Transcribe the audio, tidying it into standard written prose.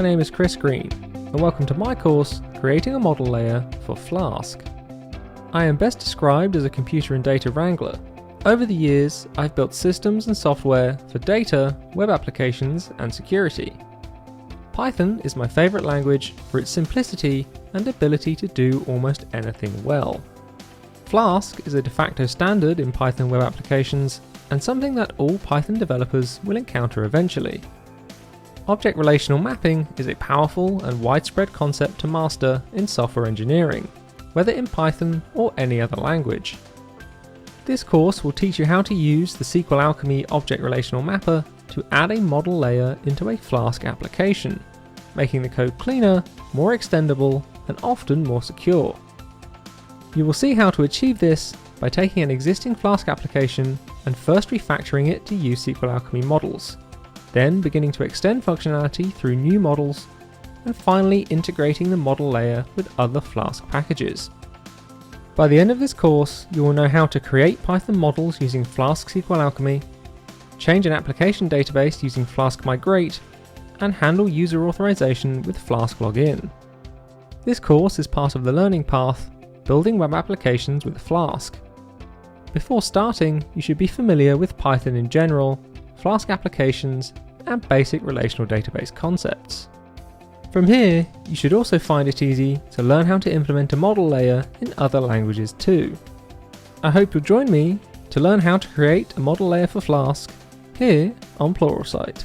name is Chris Green, and welcome to my course, Creating a Model Layer for Flask. I am best described as a computer and data wrangler. Over the years, I've built systems and software for data, web applications, and security. Python is my favourite language for its simplicity and ability to do almost anything well. Flask is a de facto standard in Python web applications and something that all Python developers will encounter eventually. Object relational mapping is a powerful and widespread concept to master in software engineering, whether in Python or any other language. This course will teach you how to use the SQLAlchemy object relational mapper to add a model layer into a Flask application, making the code cleaner, more extendable, and often more secure. You will see how to achieve this by taking an existing Flask application and first refactoring it to use SQLAlchemy models, then beginning to extend functionality through new models, and finally integrating the model layer with other Flask packages. By the end of this course, you will know how to create Python models using Flask SQLAlchemy, change an application database using Flask Migrate, and handle user authorization with Flask Login. This course is part of the learning path, Building Web Applications with Flask. Before starting, you should be familiar with Python in general, Flask applications, and basic relational database concepts. From here, you should also find it easy to learn how to implement a model layer in other languages too. I hope you'll join me to learn how to create a model layer for Flask here on Pluralsight.